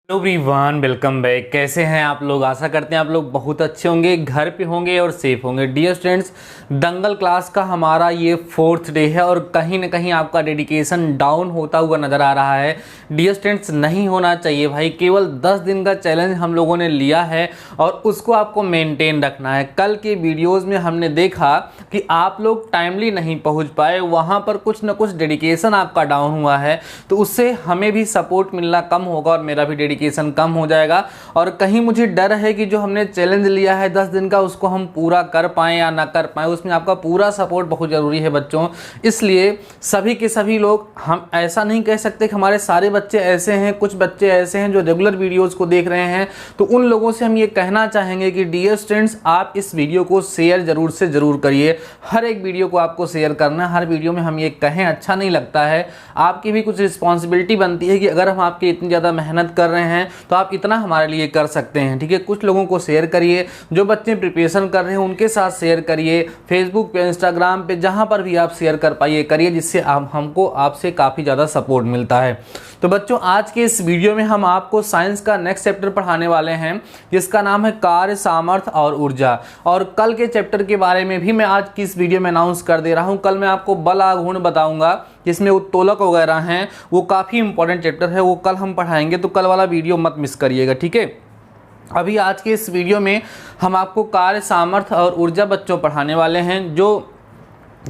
Hello everyone, welcome back. कैसे हैं आप लोग? आशा करते हैं आप लोग बहुत अच्छे होंगे, घर पे होंगे और सेफ होंगे। डियर स्टूडेंट्स, दंगल क्लास का हमारा ये 4th डे है और कहीं ना कहीं आपका डेडिकेशन डाउन होता हुआ नज़र आ रहा है। डियर स्टूडेंट्स, नहीं होना चाहिए भाई। केवल 10 दिन का चैलेंज हम लोगों ने लिया है और उसको आपको मेनटेन रखना है। कल के वीडियोज़ में हमने देखा कि आप लोग टाइमली नहीं पहुँच पाए, वहाँ पर कुछ ना कुछ डेडिकेशन आपका डाउन हुआ है, तो उससे हमें भी सपोर्ट मिलना कम होगा और मेरा भी डेडिकेशन कम हो जाएगा। और कहीं मुझे डर है कि जो हमने चैलेंज लिया है 10 दिन का, उसको हम पूरा कर पाएं या ना कर पाएं। उसमें आपका पूरा सपोर्ट बहुत ज़रूरी है बच्चों। इसलिए सभी के सभी लोग, हम ऐसा नहीं कह सकते कि हमारे सारे बच्चे ऐसे हैं, कुछ बच्चे ऐसे हैं जो रेगुलर वीडियोज़ को देख रहे हैं, तो उन लोगों से हम ये कहना चाहेंगे कि डियर स्टूडेंट्स, आप इस वीडियो को शेयर ज़रूर से ज़रूर करिए। हर एक वीडियो को आपको शेयर करना है। हर वीडियो में हम ये कहें अच्छा नहीं लगता है। आपकी भी कुछ रिस्पॉन्सिबिलिटी बनती है कि अगर हम आपकी इतनी ज़्यादा मेहनत कर रहे हैं तो आप इतना हमारे लिए कर सकते हैं। ठीक है, कुछ लोगों को शेयर करिए, जो बच्चे प्रिपरेशन कर रहे हैं उनके साथ शेयर करिए, फेसबुक पे, इंस्टाग्राम पे, जहां पर भी आप शेयर कर पाइए करिए, जिससे हमको आपसे काफ़ी ज़्यादा सपोर्ट मिलता है। तो बच्चों, आज के इस वीडियो में हम आपको साइंस का नेक्स्ट चैप्टर पढ़ाने वाले हैं, जिसका नाम है कार्य, सामर्थ्य और ऊर्जा। और कल के चैप्टर के बारे में भी मैं आज की इस वीडियो में अनाउंस कर दे रहा हूं। कल मैं आपको बल आघूर्ण बताऊंगा, जिसमें उत्तोलक वगैरह हैं, वो काफ़ी इंपॉर्टेंट चैप्टर है, वो कल हम पढ़ाएंगे, तो कल वाला वीडियो मत मिस करिएगा। ठीक है, अभी आज के इस वीडियो में हम आपको कार्य, सामर्थ्य और ऊर्जा बच्चों पढ़ाने वाले हैं, जो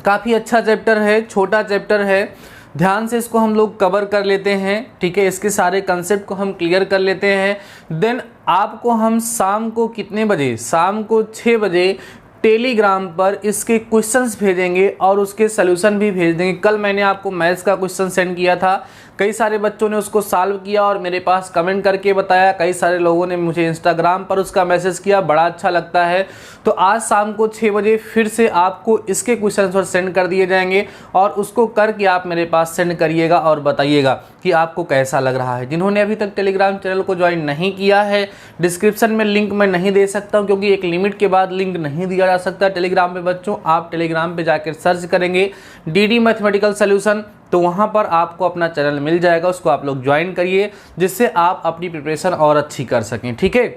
काफ़ी अच्छा चैप्टर है, छोटा चैप्टर है। ध्यान से इसको हम लोग कवर कर लेते हैं। ठीक है, इसके सारे कंसेप्ट को हम क्लियर कर लेते हैं। देन आपको हम शाम को कितने बजे? शाम को 6 बजे टेलीग्राम पर इसके क्वेश्चंस भेजेंगे और उसके सलूशन भी भेज देंगे। कल मैंने आपको मैथ्स का क्वेश्चन सेंड किया था, कई सारे बच्चों ने उसको सॉल्व किया और मेरे पास कमेंट करके बताया। कई सारे लोगों ने मुझे इंस्टाग्राम पर उसका मैसेज किया, बड़ा अच्छा लगता है। तो आज शाम को 6 बजे फिर से आपको इसके क्वेश्चंस और सेंड कर दिए जाएंगे और उसको करके आप मेरे पास सेंड करिएगा और बताइएगा कि आपको कैसा लग रहा है। जिन्होंने अभी तक टेलीग्राम चैनल को ज्वाइन नहीं किया है, डिस्क्रिप्शन में लिंक मैं नहीं दे सकता हूँ, क्योंकि एक लिमिट के बाद लिंक नहीं दिया जा सकता टेलीग्राम पे बच्चों। आप टेलीग्राम पे जाकर सर्च करेंगे डीडी मैथमेटिकल सॉल्यूशन, तो वहाँ पर आपको अपना चैनल मिल जाएगा, उसको आप लोग ज्वाइन करिए, जिससे आप अपनी प्रिपरेशन और अच्छी कर सकें। ठीक है,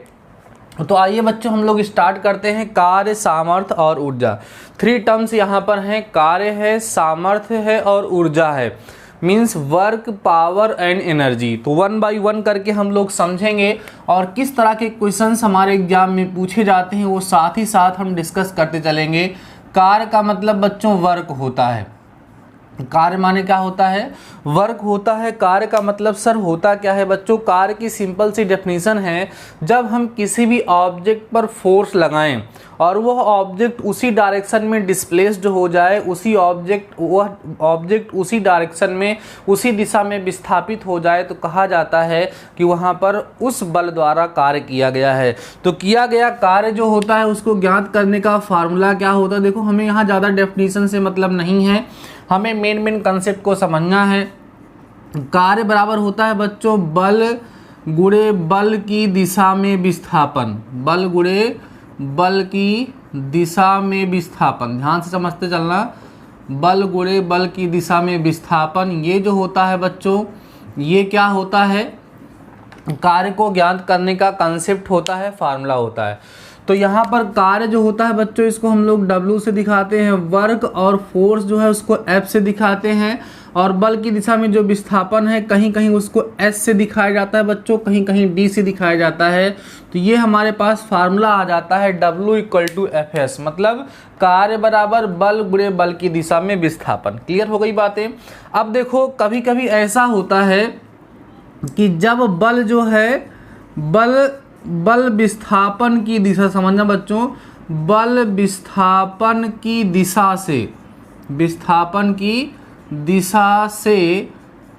तो आइए बच्चों, हम लोग स्टार्ट करते हैं। कार्य, सामर्थ्य और ऊर्जा, 3 टर्म्स यहाँ पर हैं। कार्य है, सामर्थ्य है और ऊर्जा है। Means work, power and energy. तो 1 बाय 1 करके हम लोग समझेंगे और किस तरह के क्वेश्चंस हमारे एग्जाम में पूछे जाते हैं वो साथ ही साथ हम डिस्कस करते चलेंगे। कार्य का मतलब बच्चों वर्क होता है। कार्य माने क्या होता है? वर्क होता है। कार्य का मतलब सर होता क्या है बच्चों? कार्य की सिंपल सी डेफिनेशन है, जब हम किसी भी ऑब्जेक्ट पर फोर्स लगाएं और वह ऑब्जेक्ट उसी डायरेक्शन में डिस्प्लेस्ड हो जाए, वह ऑब्जेक्ट उसी डायरेक्शन में, उसी दिशा में विस्थापित हो जाए, तो कहा जाता है कि वहाँ पर उस बल द्वारा कार्य किया गया है। तो किया गया कार्य जो होता है उसको ज्ञात करने का फार्मूला क्या होता है? देखो, हमें यहाँ ज़्यादा डेफिनेशन से मतलब नहीं है, हमें मेन कंसेप्ट को समझना है। कार्य बराबर होता है बच्चों बल गुणे बल की दिशा में विस्थापन। बल गुणे बल की दिशा में विस्थापन, ध्यान से समझते चलना। बल गुणे बल की दिशा में विस्थापन, ये जो होता है बच्चों, ये क्या होता है? कार्य को ज्ञात करने का कंसेप्ट होता है, फार्मूला होता है। तो यहाँ पर कार्य जो होता है बच्चों, इसको हम लोग W से दिखाते हैं, वर्क, और फोर्स जो है उसको F से दिखाते हैं, और बल की दिशा में जो विस्थापन है कहीं कहीं उसको S से दिखाया जाता है बच्चों, कहीं कहीं D से दिखाया जाता है। तो ये हमारे पास फार्मूला आ जाता है W = Fs, मतलब कार्य बराबर बल गुणे बल की दिशा में विस्थापन। क्लियर हो गई बातें? अब देखो, कभी कभी ऐसा होता है कि जब बल जो है, बल विस्थापन की दिशा, समझना बच्चों, बल विस्थापन की दिशा से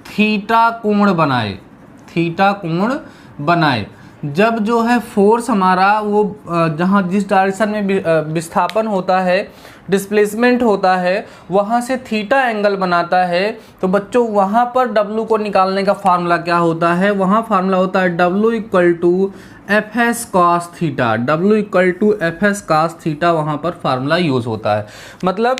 थीटा कोण बनाए। जब जो है फोर्स हमारा वो जहाँ जिस डायरेक्शन में विस्थापन होता है, डिस्प्लेसमेंट होता है, वहाँ से थीटा एंगल बनाता है, तो बच्चों वहाँ पर W को निकालने का फार्मूला क्या होता है? वहाँ फार्मूला होता है W = Fs cos theta. W = Fs cos theta, वहाँ पर फार्मूला यूज़ होता है। मतलब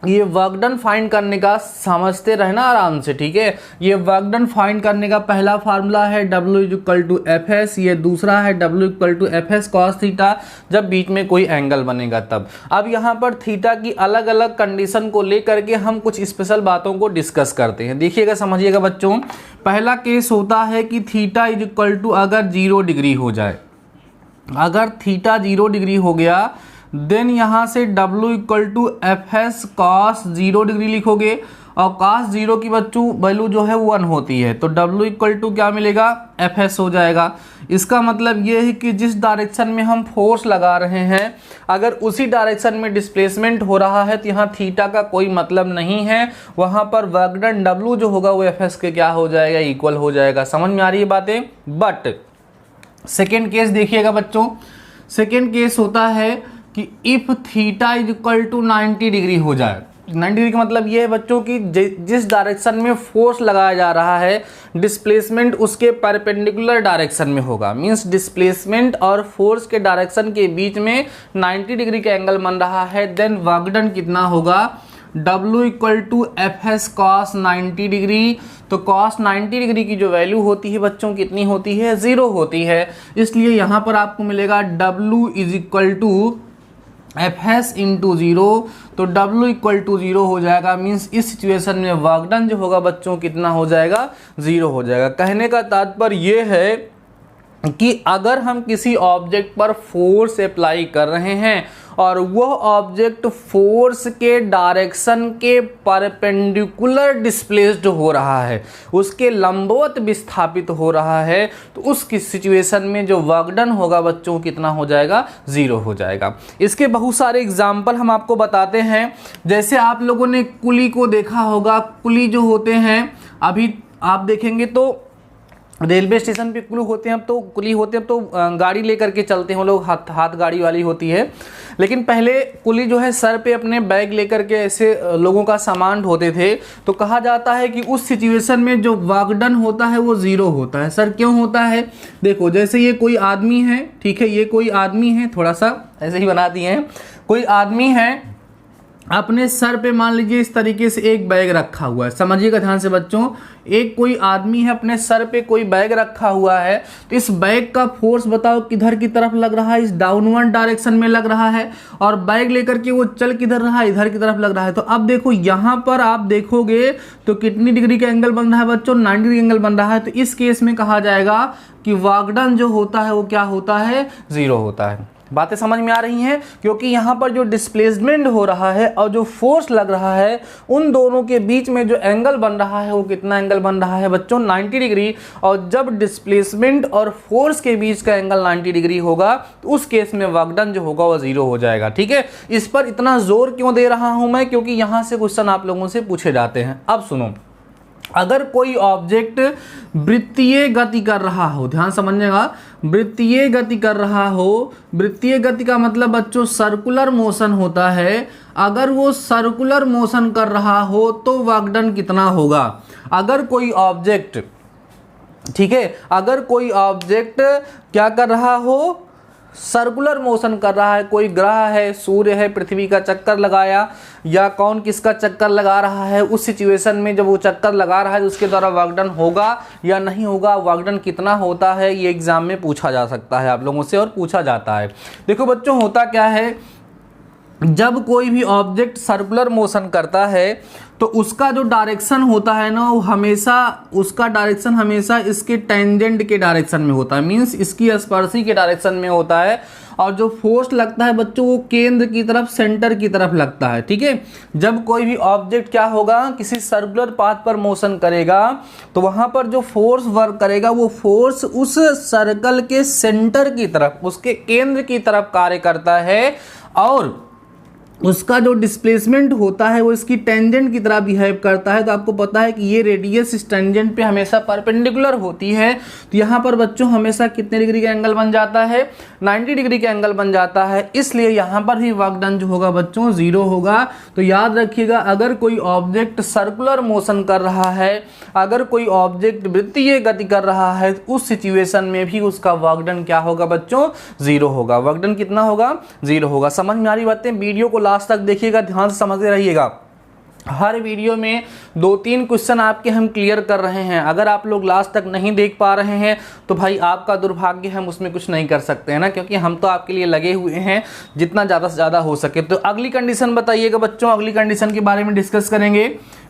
ये वर्क डन फाइंड करने का समझते रहना आराम से, ठीक है। ये वर्क डन फाइंड करने का पहला फार्मूला है W=FS, ये दूसरा है W=FS cos थीटा, जब बीच में कोई एंगल बनेगा तब। अब यहाँ पर थीटा की अलग अलग कंडीशन को लेकर के हम कुछ स्पेशल बातों को डिस्कस करते हैं। देखिएगा, समझिएगा बच्चों, पहला केस होता है कि थीटा अगर 0 डिग्री हो जाए, अगर थीटा 0 डिग्री हो गया देन यहाँ से W=FS cos 0 डिग्री लिखोगे, और cos 0 की बच्चों वैल्यू जो है 1 होती है, तो W क्या मिलेगा, FS हो जाएगा। इसका मतलब ये है कि जिस डायरेक्शन में हम फोर्स लगा रहे हैं अगर उसी डायरेक्शन में डिस्प्लेसमेंट हो रहा है तो यहाँ थीटा का कोई मतलब नहीं है, वहाँ पर वर्क डन W जो होगा वो FS के क्या हो जाएगा, इक्वल हो जाएगा। समझ में आ रही है बातें। बट सेकेंड केस देखिएगा बच्चों, सेकेंड केस होता है कि इफ थीटा =90 डिग्री हो जाए। 90 डिग्री का मतलब ये है बच्चों कि जिस डायरेक्शन में फोर्स लगाया जा रहा है डिस्प्लेसमेंट उसके परपेंडिकुलर डायरेक्शन में होगा, मींस डिस्प्लेसमेंट और फोर्स के डायरेक्शन के बीच में 90 डिग्री का एंगल बन रहा है, देन वर्क डन कितना होगा, W=FS cos 90 डिग्री। तो cos 90 डिग्री की जो वैल्यू होती है बच्चों कितनी होती है, 0 होती है। इसलिए यहाँ पर आपको मिलेगा W=FS × 0, तो W=0 हो जाएगा, मीन्स इस सिचुएशन में वर्क डन जो होगा बच्चों कितना हो जाएगा, 0 हो जाएगा। कहने का तात्पर्य ये है कि अगर हम किसी ऑब्जेक्ट पर फोर्स अप्लाई कर रहे हैं और वह ऑब्जेक्ट फोर्स के डायरेक्शन के परपेंडिकुलर डिस्प्लेस्ड हो रहा है, उसके लंबवत विस्थापित हो रहा है, तो उस सिचुएशन में जो वर्क डन होगा बच्चों कितना हो जाएगा, 0 हो जाएगा। इसके बहुत सारे एग्जाम्पल हम आपको बताते हैं। जैसे आप लोगों ने कुली को देखा होगा, कुली जो होते हैं अभी आप देखेंगे तो रेलवे स्टेशन पे कुली होते हैं, अब तो कुली होते हैं, अब तो गाड़ी लेकर के चलते हैं वो लोग, हाथ गाड़ी वाली होती है। लेकिन पहले कुली जो है सर पे अपने बैग लेकर के ऐसे लोगों का सामान ढोते थे। तो कहा जाता है कि उस सिचुएशन में जो वर्क डन होता है वो 0 होता है। सर क्यों होता है, देखो जैसे ये कोई आदमी है, ठीक है, ये कोई आदमी है, थोड़ा सा ऐसे ही बना दिए हैं, कोई आदमी है अपने सर पे मान लीजिए इस तरीके से एक बैग रखा हुआ है। समझिएगा ध्यान से बच्चों, एक कोई आदमी है अपने सर पे कोई बैग रखा हुआ है, तो इस बैग का फोर्स बताओ किधर की तरफ लग रहा है, इस डाउनवर्ड डायरेक्शन में लग रहा है, और बैग लेकर के वो चल किधर रहा है, इधर की तरफ लग रहा है। तो अब देखो यहाँ पर आप देखोगे तो कितनी डिग्री का एंगल बन रहा है बच्चों, 90 डिग्री एंगल बन रहा है। तो इस केस में कहा जाएगा कि वर्क डन जो होता है वो क्या होता है, 0 होता है। बातें समझ में आ रही हैं, क्योंकि यहाँ पर जो डिस्प्लेसमेंट हो रहा है और जो फोर्स लग रहा है उन दोनों के बीच में जो एंगल बन रहा है वो कितना एंगल बन रहा है बच्चों, 90 डिग्री। और जब डिस्प्लेसमेंट और फोर्स के बीच का एंगल 90 डिग्री होगा तो उस केस में वर्क डन जो होगा वो 0 हो जाएगा। ठीक है, इस पर इतना जोर क्यों दे रहा हूं मैं, क्योंकि यहाँ से क्वेश्चन आप लोगों से पूछे जाते हैं। अब सुनो, अगर कोई ऑब्जेक्ट वृत्तीय गति कर रहा हो, ध्यान समझिएगा, वृत्तीय गति कर रहा हो, वृत्तीय गति का मतलब बच्चों सर्कुलर मोशन होता है। अगर वो सर्कुलर मोशन कर रहा हो तो वर्क डन कितना होगा। अगर कोई ऑब्जेक्ट, ठीक है, अगर कोई ऑब्जेक्ट क्या कर रहा हो, सर्कुलर मोशन कर रहा है, कोई ग्रह है, सूर्य है, पृथ्वी का चक्कर लगाया या कौन किसका चक्कर लगा रहा है, उस सिचुएशन में जब वो चक्कर लगा रहा है तो उसके द्वारा वर्क डन होगा या नहीं होगा, वर्क डन कितना होता है, ये एग्जाम में पूछा जा सकता है आप लोगों से और पूछा जाता है। देखो बच्चों, होता क्या है, जब कोई भी ऑब्जेक्ट सर्कुलर मोशन करता है तो उसका जो डायरेक्शन होता है ना, वो हमेशा, उसका डायरेक्शन हमेशा इसके टेंजेंट के डायरेक्शन में होता है, मींस इसकी स्पर्शी के डायरेक्शन में होता है। और जो फोर्स लगता है बच्चों वो केंद्र की तरफ, सेंटर की तरफ लगता है। ठीक है, जब कोई भी ऑब्जेक्ट क्या होगा, किसी सर्कुलर पाथ पर मोशन करेगा तो वहां पर जो फोर्स वर्क करेगा वो फोर्स उस सर्कल के सेंटर की तरफ, उसके केंद्र की तरफ कार्य करता है, और उसका जो डिस्प्लेसमेंट होता है वो इसकी टेंजेंट की तरह बिहेव करता है। तो आपको पता है कि ये रेडियस इस टेंजेंट पे हमेशा परपेंडिकुलर होती है। तो यहाँ पर बच्चों हमेशा कितने डिग्री का एंगल बन जाता है, 90 डिग्री का एंगल बन जाता है। इसलिए यहाँ पर भी वर्क डन जो होगा बच्चों 0 होगा। तो याद रखिएगा, अगर कोई ऑब्जेक्ट सर्कुलर मोशन कर रहा है, अगर कोई ऑब्जेक्ट वृत्तीय गति कर रहा है, उस सिचुएशन में भी उसका वर्क डन क्या होगा बच्चों, 0 होगा। वर्क डन कितना होगा, 0 होगा। समझ में आ रही बातें, वीडियो को लास्ट तक देखिएगा, ध्यान से समझते रहिएगा। हर वीडियो में 2-3 क्वेश्चन आपके हम क्लियर कर रहे हैं। अगर आप लोग लास्ट तक नहीं देख पा रहे हैं तो भाई आपका दुर्भाग्य, हम उसमें कुछ नहीं कर सकते हैं ना, क्योंकि हम तो आपके लिए लगे हुए हैं जितना ज़्यादा से ज़्यादा हो सके। तो अगली कंडीशन बताइएगा बच्चों, अगली कंडीशन के बारे में डिस्कस करेंगे।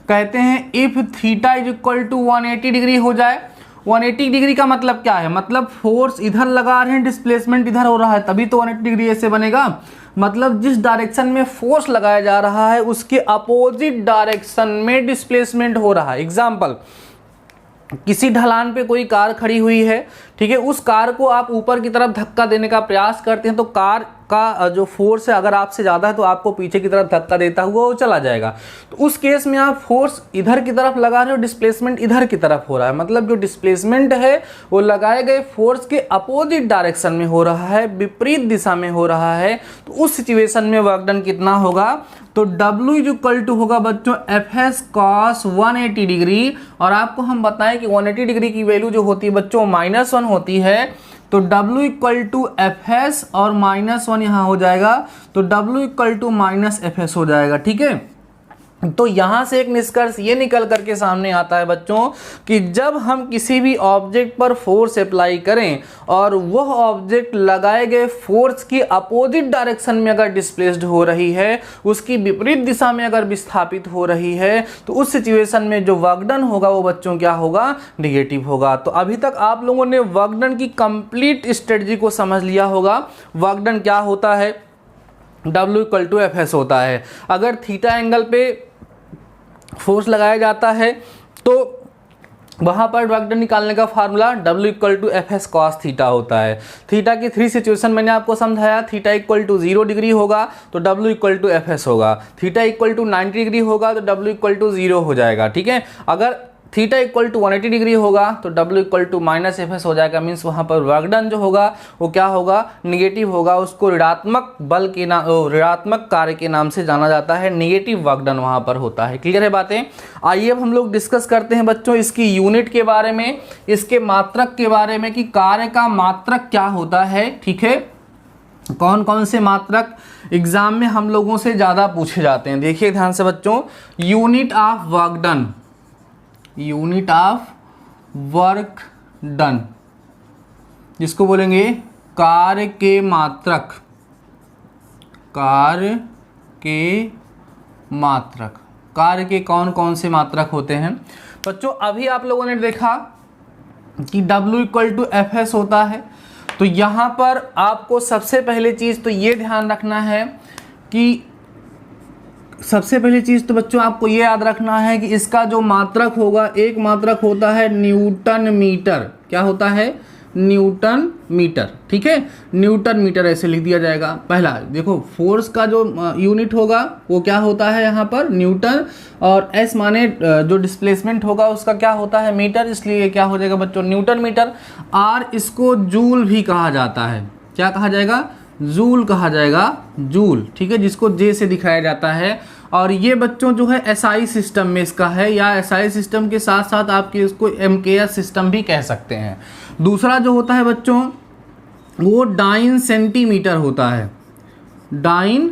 कहते हैं if theta is equal to 180 degree हो जाए। 180 डिग्री का मतलब क्या है? मतलब फोर्स इधर लगा रहे हैं, डिस्प्लेसमेंट इधर हो रहा है, तभी तो 180 डिग्री ऐसे बनेगा। मतलब जिस डायरेक्शन में फोर्स लगाया जा रहा है उसके अपोजिट डायरेक्शन में डिस्प्लेसमेंट हो रहा है। एग्जाम्पल, किसी ढलान पे कोई कार खड़ी हुई है, ठीक है, उस कार को आप ऊपर की तरफ धक्का देने का प्रयास करते हैं तो कार का जो फोर्स है अगर आपसे ज़्यादा है तो आपको पीछे की तरफ धक्का देता हुआ वो चला जाएगा। तो उस केस में आप फोर्स इधर की तरफ लगा रहे हो, डिस्प्लेसमेंट इधर की तरफ हो रहा है। मतलब जो डिस्प्लेसमेंट है वो लगाए गए फोर्स के अपोजिट डायरेक्शन में हो रहा है, विपरीत दिशा में हो रहा है। तो उस सिचुएशन में वर्क डन कितना होगा? तो W इज इक्वल टू होगा बच्चों Fs cos 180 डिग्री। और आपको हम बताएं कि 180 डिग्री की वैल्यू जो होती है बच्चों -1 होती है। तो W इक्वल टू Fs और -1 यहाँ हो जाएगा, तो W इक्वल टू -Fs हो जाएगा। ठीक है, तो यहाँ से एक निष्कर्ष ये निकल करके सामने आता है बच्चों कि जब हम किसी भी ऑब्जेक्ट पर फोर्स अप्लाई करें और वह ऑब्जेक्ट लगाए गए फोर्स की अपोजिट डायरेक्शन में अगर डिस्प्लेस्ड हो रही है, उसकी विपरीत दिशा में अगर विस्थापित हो रही है, तो उस सिचुएशन में जो वर्क डन होगा वो बच्चों क्या होगा? नेगेटिव होगा। तो अभी तक आप लोगों ने वर्क डन की कंप्लीट स्ट्रेटजी को समझ लिया होगा। वर्क डन क्या होता है? W इक्वल टू Fs होता है। अगर थीटा एंगल पे फोर्स लगाया जाता है तो वहाँ पर वर्क डन निकालने का formula W equal to Fs cos theta होता है। थीटा की 3 सिचुएशन मैंने आपको समझाया। थीटा इक्वल टू 0 डिग्री होगा तो W इक्वल टू Fs होगा। थीटा इक्वल टू 90 डिग्री होगा तो W इक्वल टू 0 हो जाएगा। ठीक है, अगर थीटा इक्वल टू 180 डिग्री होगा तो W इक्वल टू -Fs हो जाएगा। मीन्स वहाँ पर वर्क डन जो होगा वो क्या होगा? निगेटिव होगा। उसको ऋणात्मक बल के नाम, ऋणात्मक कार्य के नाम से जाना जाता है। निगेटिव वर्क डन वहाँ पर होता है। क्लियर है बातें? आइए अब हम लोग डिस्कस करते हैं बच्चों इसकी यूनिट के बारे में, इसके मात्रक के बारे में कि कार्य का मात्रक क्या होता है। ठीक है, कौन कौन से मात्रक एग्जाम में हम लोगों से ज़्यादा पूछे जाते हैं? देखिए ध्यान से बच्चों, unit of work done, unit of work done, जिसको बोलेंगे कार्य के मात्रक, कार्य के मात्रक। कार्य के कौन कौन से मात्रक होते हैं बच्चों? अभी आप लोगों ने देखा कि W इक्वल टू Fs होता है। तो यहाँ पर आपको सबसे पहले चीज़ तो ये ध्यान रखना है कि सबसे पहली चीज़ तो बच्चों आपको ये याद रखना है कि इसका जो मात्रक होगा, एक मात्रक होता है न्यूटन मीटर। क्या होता है? Newton meter. ठीक है, न्यूटन मीटर ऐसे लिख दिया जाएगा। पहला देखो, फोर्स का जो यूनिट होगा वो क्या होता है यहाँ पर? न्यूटन। और एस माने जो डिस्प्लेसमेंट होगा उसका क्या होता है? मीटर। इसलिए क्या हो जाएगा बच्चों? Newton meter. आर इसको जूल भी कहा जाता है। क्या कहा जाएगा? जूल कहा जाएगा, जूल। ठीक है, जिसको जे से दिखाया जाता है। और ये बच्चों जो है एसआई सिस्टम में इसका है, या एसआई सिस्टम के साथ साथ आपके इसको एमकेएस सिस्टम भी कह सकते हैं। दूसरा जो होता है बच्चों वो डाइन सेंटीमीटर होता है, डाइन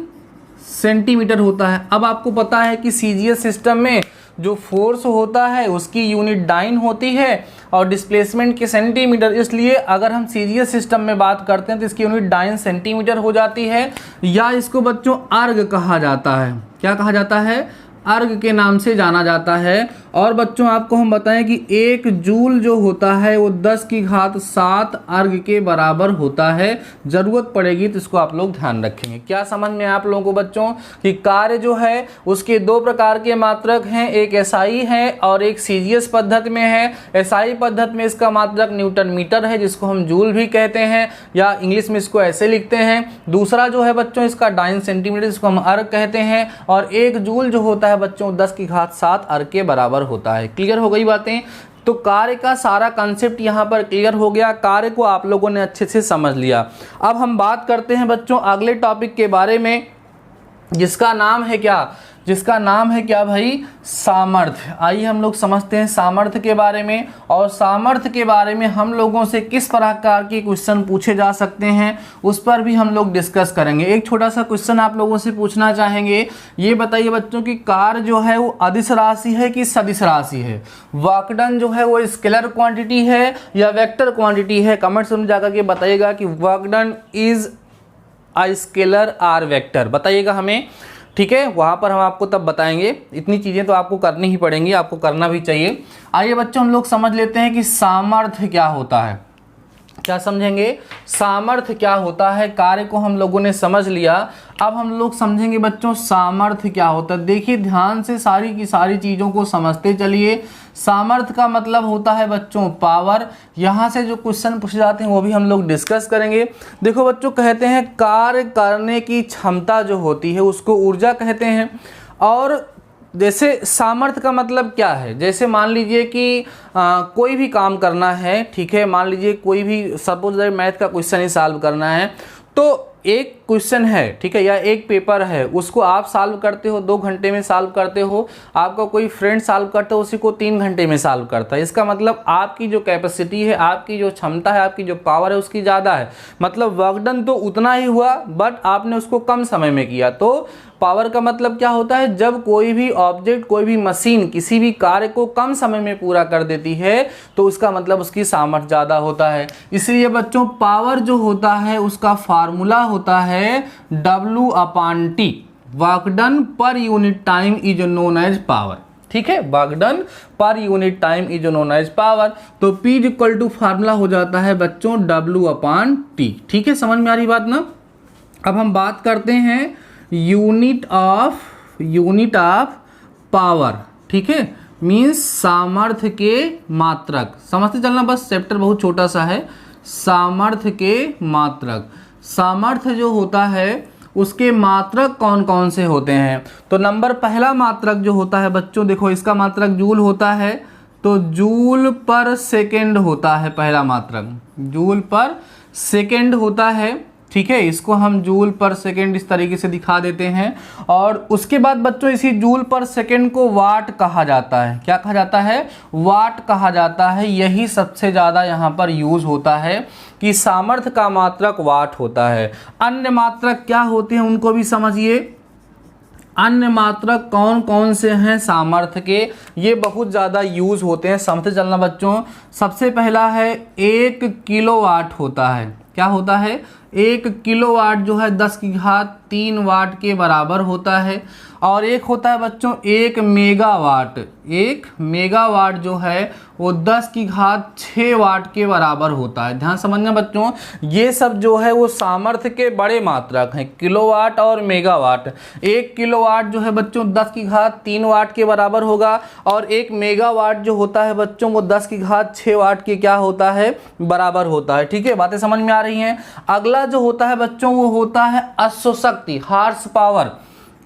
सेंटीमीटर होता है। अब आपको पता है कि सीजीएस सिस्टम में जो फोर्स होता है उसकी यूनिट डाइन होती है और डिस्प्लेसमेंट के सेंटीमीटर। इसलिए अगर हम सीजीएस सिस्टम में बात करते हैं तो इसकी यूनिट डाइन सेंटीमीटर हो जाती है, या इसको बच्चों अर्ग कहा जाता है। क्या कहा जाता है? अर्ग के नाम से जाना जाता है। और बच्चों आपको हम बताएं कि 1 जूल जो होता है वो 10 की घात 7 अर्ग के बराबर होता है। ज़रूरत पड़ेगी तो इसको आप लोग ध्यान रखेंगे। क्या समझ में आप लोगों को बच्चों कि कार्य जो है उसके 2 प्रकार के मात्रक हैं, एक एसआई है और एक सीजीएस पद्धति में है। एसआई पद्धति में इसका मात्रक न्यूटन मीटर है, जिसको हम जूल भी कहते हैं, या इंग्लिश में इसको ऐसे लिखते हैं। दूसरा जो है बच्चों इसका डाइन सेंटीमीटर, जिसको हम अर्ग कहते हैं। और 1 जूल जो होता है बच्चों 10 की घात 7 अर्ग के बराबर होता है। क्लियर हो गई बातें? तो कार्य का सारा कॉन्सेप्ट यहाँ पर क्लियर हो गया। कार्य को आप लोगों ने अच्छे से समझ लिया। अब हम बात करते हैं बच्चों अगले टॉपिक के बारे में, जिसका नाम है क्या? जिसका नाम है क्या भाई, सामर्थ्य। आइए हम लोग समझते हैं सामर्थ्य के बारे में, और सामर्थ्य के बारे में हम लोगों से किस प्रकार के क्वेश्चन पूछे जा सकते हैं उस पर भी हम लोग डिस्कस करेंगे। एक छोटा सा क्वेश्चन आप लोगों से पूछना चाहेंगे, ये बताइए बच्चों कि कार्य जो है वो अदिश राशि है कि सदिश राशि है? वर्क डन जो है वो स्केलर क्वांटिटी है या वेक्टर क्वांटिटी है? कमेंट्स में जाकर के बताइएगा कि work done is a scalar or vector, बताइएगा हमें, ठीक है। वहाँ पर हम आपको तब बताएंगे। इतनी चीज़ें तो आपको करनी ही पड़ेंगी, आपको करना भी चाहिए। आइए बच्चों हम लोग समझ लेते हैं कि सामर्थ्य क्या होता है। क्या समझेंगे? सामर्थ्य क्या होता है। कार्य को हम लोगों ने समझ लिया, अब हम लोग समझेंगे बच्चों सामर्थ्य क्या होता है। देखिए ध्यान से सारी की सारी चीज़ों को समझते चलिए। सामर्थ्य का मतलब होता है बच्चों पावर। यहाँ से जो क्वेश्चन पूछे जाते हैं वो भी हम लोग डिस्कस करेंगे। देखो बच्चों, कहते हैं कार्य करने की क्षमता जो होती है उसको ऊर्जा कहते हैं। और जैसे सामर्थ्य का मतलब क्या है, जैसे मान लीजिए कि कोई भी काम करना है, ठीक है, मान लीजिए कोई भी सपोज मैथ का क्वेश्चन ही सॉल्व करना है, तो एक क्वेश्चन है, ठीक है, या एक पेपर है, उसको आप सॉल्व करते हो 2 घंटे में सॉल्व करते हो, आपका कोई फ्रेंड सॉल्व करता है उसी को 3 घंटे में सॉल्व करता है। इसका मतलब आपकी जो कैपेसिटी है, आपकी जो क्षमता है, आपकी जो पावर है उसकी ज़्यादा है। मतलब वर्क डन तो उतना ही हुआ बट आपने उसको कम समय में किया। तो पावर का मतलब क्या होता है, जब कोई भी ऑब्जेक्ट, कोई भी मशीन किसी भी कार्य को कम समय में पूरा कर देती है तो उसका मतलब उसकी सामर्थ्य ज़्यादा होता है। इसलिए बच्चों पावर जो होता है उसका फार्मूला होता है W/T। Work done per unit time is known as power, ठीक है, work done per unit time is known as power. तो P इक्वल टू फार्मूला हो जाता है बच्चों W/T, ठीक है, समझ में आ रही बात ना। अब हम बात करते हैं यूनिट ऑफ पावर, ठीक है, मीन्स सामर्थ्य के मात्रक। समझते चलना, बस चैप्टर बहुत छोटा सा है। सामर्थ्य के मात्रक, सामर्थ्य जो होता है उसके मात्रक कौन कौन से होते हैं। तो नंबर पहला मात्रक जो होता है बच्चों, देखो इसका मात्रक जूल होता है, तो जूल पर सेकेंड होता है पहला मात्रक, जूल पर सेकेंड होता है, ठीक है। इसको हम जूल पर सेकेंड इस तरीके से दिखा देते हैं। और उसके बाद बच्चों इसी जूल पर सेकेंड को वाट कहा जाता है। क्या कहा जाता है? वाट कहा जाता है। यही सबसे ज़्यादा यहाँ पर यूज होता है कि सामर्थ्य का मात्रक वाट होता है। अन्य मात्रक क्या होते हैं उनको भी समझिए। अन्य मात्रक कौन कौन से हैं सामर्थ्य के, ये बहुत ज़्यादा यूज होते हैं, समझते चलना बच्चों। सबसे पहला है 1 किलोवाट होता है। क्या होता है? 1 किलोवाट जो है 10⁻³ वाट के बराबर होता है। और एक होता है बच्चों 1 मेगावाट। 1 मेगावाट जो है वो 10⁻6 वाट के बराबर होता है। ध्यान समझना बच्चों, ये सब जो है वो सामर्थ्य के बड़े मात्रक हैं, किलोवाट और मेगावाट। 1 किलोवाट जो है बच्चों 10⁻³ वाट के बराबर होगा, और 1 मेगावाट जो होता है बच्चों वो 10⁻6 वाट के क्या होता है? बराबर होता है, ठीक है। बातें समझ में आ रही हैं। अगला जो होता है बच्चों वो होता है अश्वशक्ति, हार्स पावर।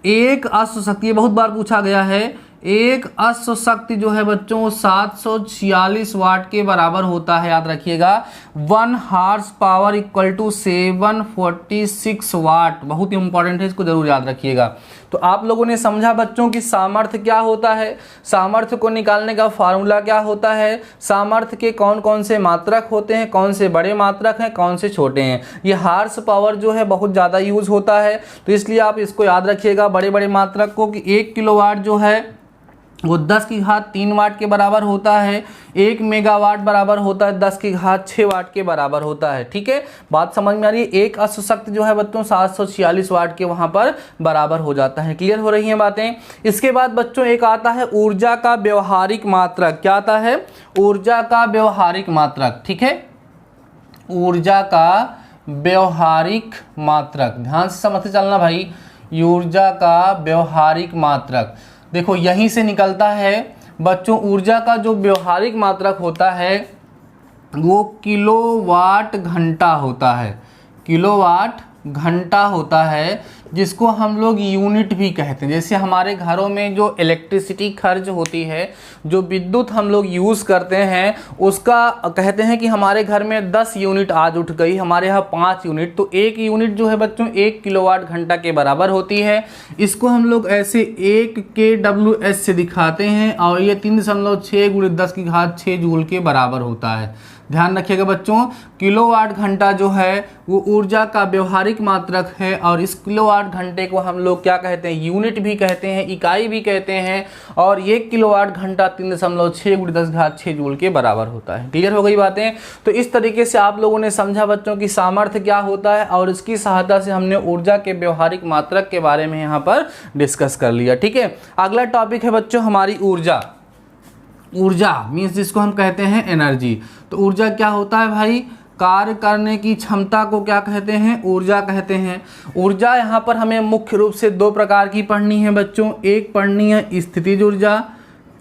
एक अश्वशक्ति, ये बहुत बार पूछा गया है, एक अश्वशक्ति जो है बच्चों वो 746 वाट के बराबर होता है, याद रखिएगा। 1 हार्स पावर इक्वल टू 746 वाट, बहुत इंपॉर्टेंट है, इसको जरूर याद रखिएगा। तो आप लोगों ने समझा बच्चों कि सामर्थ्य क्या होता है, सामर्थ्य को निकालने का फार्मूला क्या होता है, सामर्थ्य के कौन कौन से मात्रक होते हैं, कौन से बड़े मात्रक हैं, कौन से छोटे हैं। ये हार्स पावर जो है बहुत ज़्यादा यूज होता है, तो इसलिए आप इसको याद रखिएगा बड़े बड़े मात्रक को, कि 1 किलोवाट जो है वो 10⁻³ वाट के बराबर होता है। 1 मेगावाट बराबर होता है 10⁻6 वाट के बराबर होता है, ठीक है। बात समझ में आ रही है। एक अश्वशक्ति जो है बच्चों 746 वाट के वहां पर बराबर हो जाता है। क्लियर हो रही हैं बातें। इसके बाद बच्चों एक आता है ऊर्जा का व्यवहारिक मात्रक। क्या आता है? ऊर्जा का व्यवहारिक मात्रक, ठीक है, ऊर्जा का व्यवहारिक मात्रक। ध्यान से समझते चलना भाई, ऊर्जा का व्यवहारिक मात्रक। देखो यहीं से निकलता है बच्चों, ऊर्जा का जो व्यवहारिक मात्रक होता है वो किलोवाट घंटा होता है, किलोवाट घंटा होता है, जिसको हम लोग यूनिट भी कहते हैं। जैसे हमारे घरों में जो इलेक्ट्रिसिटी खर्च होती है, जो विद्युत हम लोग यूज़ करते हैं, उसका कहते हैं कि हमारे घर में 10 यूनिट आज उठ गई, हमारे यहाँ 5 यूनिट, तो 1 यूनिट जो है बच्चों 1 किलोवाट घंटा के बराबर होती है। इसको हम लोग ऐसे 1 kWh से दिखाते हैं और ये 3.6 × 10⁶ जूल के बराबर होता है। ध्यान रखिएगा बच्चों, किलोवाट घंटा जो है वो ऊर्जा का व्यवहारिक मात्रक है और इस किलोवाट घंटे को हम लोग क्या कहते हैं, यूनिट भी कहते हैं, इकाई भी कहते हैं। और 1 किलोवाट घंटा 3.6 × 10⁶ जूल के बराबर होता है। क्लियर हो गई बातें? तो इस तरीके से आप लोगों ने समझा बच्चों की सामर्थ्य क्या होता है और इसकी सहायता से हमने ऊर्जा के व्यवहारिक मात्रक के बारे में यहाँ पर डिस्कस कर लिया। ठीक है, अगला टॉपिक है बच्चों हमारी ऊर्जा। ऊर्जा मीन्स जिसको हम कहते हैं एनर्जी। तो ऊर्जा क्या होता है भाई? कार्य करने की क्षमता को क्या कहते हैं? ऊर्जा कहते हैं। ऊर्जा यहाँ पर हमें मुख्य रूप से 2 प्रकार की पढ़नी है बच्चों। एक पढ़नी है स्थितिज ऊर्जा,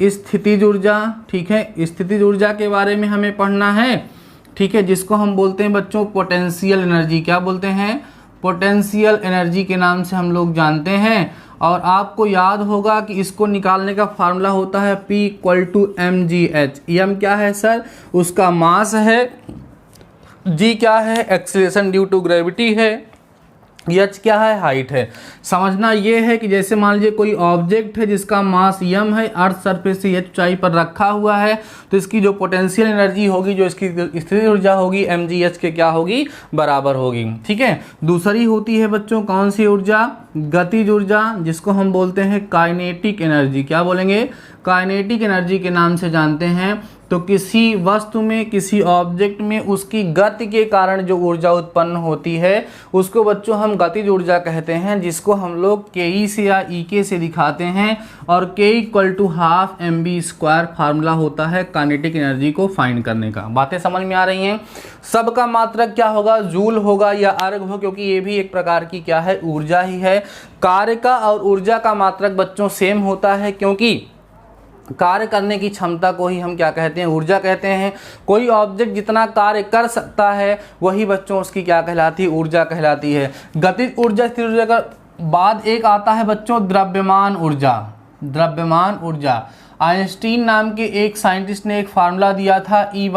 स्थितिज ऊर्जा, ठीक है, स्थितिज ऊर्जा के बारे में हमें पढ़ना है, ठीक है, जिसको हम बोलते हैं बच्चों पोटेंशियल एनर्जी। क्या बोलते हैं? पोटेंशियल एनर्जी के नाम से हम लोग जानते हैं। और आपको याद होगा कि इसको निकालने का फार्मूला होता है P = mgh। m क्या है सर? उसका मास है। g क्या है? एक्सीलरेशन ड्यू टू ग्रेविटी है। h क्या है? हाइट है। समझना ये है कि जैसे मान लीजिए कोई ऑब्जेक्ट है जिसका मास m है, अर्थ सरफेस से h ऊंचाई पर रखा हुआ है, तो इसकी जो पोटेंशियल एनर्जी होगी, जो इसकी स्थितिज ऊर्जा होगी, mgh के क्या होगी? बराबर होगी। ठीक है। दूसरी होती है बच्चों कौन सी ऊर्जा? गतिज ऊर्जा, जिसको हम बोलते हैं काइनेटिक एनर्जी। क्या बोलेंगे? काइनेटिक एनर्जी के नाम से जानते हैं। तो किसी वस्तु में, किसी ऑब्जेक्ट में उसकी गति के कारण जो ऊर्जा उत्पन्न होती है उसको बच्चों हम गतिज ऊर्जा कहते हैं, जिसको हम लोग ke से या ek से दिखाते हैं। और k = ½ mv² फार्मूला होता है काइनेटिक एनर्जी को फाइंड करने का। बातें समझ में आ रही हैं? सबका मात्रक क्या होगा? जूल होगा या अर्ग हो, क्योंकि ये भी एक प्रकार की क्या है? ऊर्जा ही है। कार्य का और ऊर्जा का मात्रक बच्चों सेम होता है, क्योंकि कार्य करने की क्षमता को ही हम क्या कहते हैं? ऊर्जा कहते हैं। कोई ऑब्जेक्ट जितना कार्य कर सकता है वही बच्चों उसकी क्या कहलाती है? ऊर्जा कहलाती है। गतिज ऊर्जा, स्थिर ऊर्जा का बाद एक आता है बच्चों द्रव्यमान ऊर्जा। द्रव्यमान ऊर्जा, आइंस्टीन नाम के एक साइंटिस्ट ने एक फार्मूला दिया था E =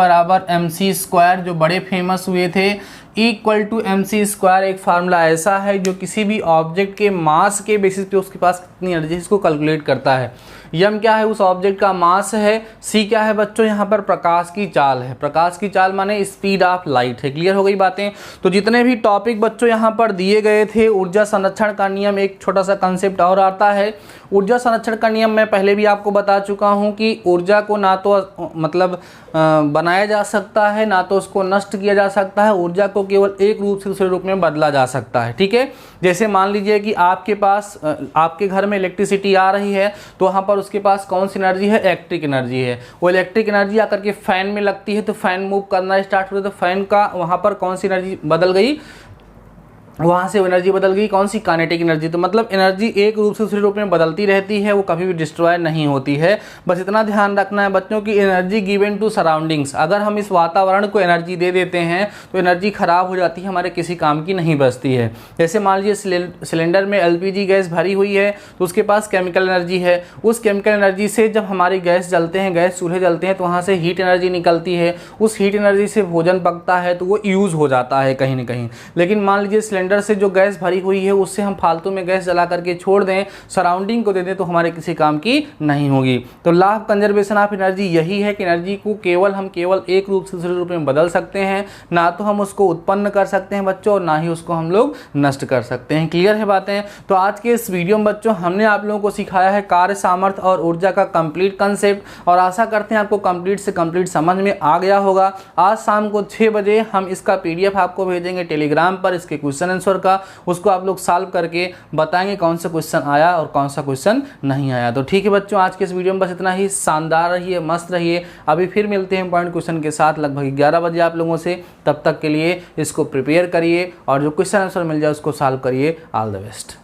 mc², जो बड़े फेमस हुए थे। E = mc², एक फार्मूला ऐसा है जो किसी भी ऑब्जेक्ट के मास के बेसिस पे उसके पास कितनी एनर्जी, इसको कैलकुलेट करता है। m क्या है? उस ऑब्जेक्ट का मास है। c क्या है बच्चों? यहाँ पर प्रकाश की चाल है। प्रकाश की चाल माने स्पीड ऑफ लाइट है। क्लियर हो गई बातें? तो जितने भी टॉपिक बच्चों यहाँ पर दिए गए थे, ऊर्जा संरक्षण का नियम, एक छोटा सा कंसेप्ट और आता है। ऊर्जा संरक्षण का नियम मैं पहले भी आपको बता चुका हूँ कि ऊर्जा को ना तो मतलब बनाया जा सकता है, ना तो उसको नष्ट किया जा सकता है। ऊर्जा को केवल एक रूप से दूसरे रूप में बदला जा सकता है। ठीक है। जैसे मान लीजिए कि आपके पास आपके घर में इलेक्ट्रिसिटी आ रही है, तो वहाँ पर उसके पास कौन सी एनर्जी है? इलेक्ट्रिक एनर्जी है। वो इलेक्ट्रिक एनर्जी आकर के फैन में लगती है, तो फैन मूव करना स्टार्ट हो, तो फैन का वहाँ पर कौन सी एनर्जी बदल गई? वहाँ से एनर्जी बदल गई, कौन सी? Kinetic energy. तो मतलब एनर्जी एक रूप से दूसरे रूप में बदलती रहती है, वो कभी भी डिस्ट्रॉय नहीं होती है। बस इतना ध्यान रखना है बच्चों की एनर्जी गिवन टू सराउंडिंग्स, अगर हम इस वातावरण को एनर्जी दे देते हैं तो एनर्जी खराब हो जाती है, हमारे किसी काम की नहीं बचती है। जैसे मान लीजिए सिलेंडर में LPG गैस भरी हुई है, तो उसके पास केमिकल एनर्जी है। उस केमिकल एनर्जी से जब हमारी गैस जलते हैं, गैस चूल्हे जलते हैं, तो वहाँ से हीट एनर्जी निकलती है। उस हीट एनर्जी से भोजन पकता है, तो वो यूज़ हो जाता है कहीं ना कहीं। लेकिन मान लीजिए सिलेंडर से जो गैस भरी हुई है उससे हम फालतू में गैस जला करके छोड़ दें, सराउंडिंग को दे दें, तो हमारे किसी काम की नहीं होगी। तो law of conservation of energy यही है कि एनर्जी को हम केवल एक रूप से दूसरे रूप में बदल सकते हैं, ना तो हम उसको उत्पन्न कर सकते हैं बच्चों, और ना ही उसको हम लोग नष्ट कर सकते हैं। क्लियर है बातें? तो आज के इस वीडियो में बच्चों हमने आप लोगों को सिखाया है कार्य सामर्थ्य और ऊर्जा का कंप्लीट कंसेप्ट, और आशा करते हैं आपको कंप्लीट से कंप्लीट समझ में आ गया होगा। आज शाम को 6 बजे हम इसका PDF आपको भेजेंगे टेलीग्राम पर, इसके क्वेश्चन आंसर का। उसको आप लोग सॉल्व करके बताएंगे कौन सा क्वेश्चन आया और कौन सा क्वेश्चन नहीं आया। तो ठीक है बच्चों, आज के इस वीडियो में बस इतना ही। शानदार रहिए, मस्त रहिए। अभी फिर मिलते हैं पॉइंट क्वेश्चन के साथ लगभग 11 बजे आप लोगों से। तब तक के लिए इसको प्रिपेयर करिए और जो क्वेश्चन आंसर मिल जाए उसको सॉल्व करिए। All the best.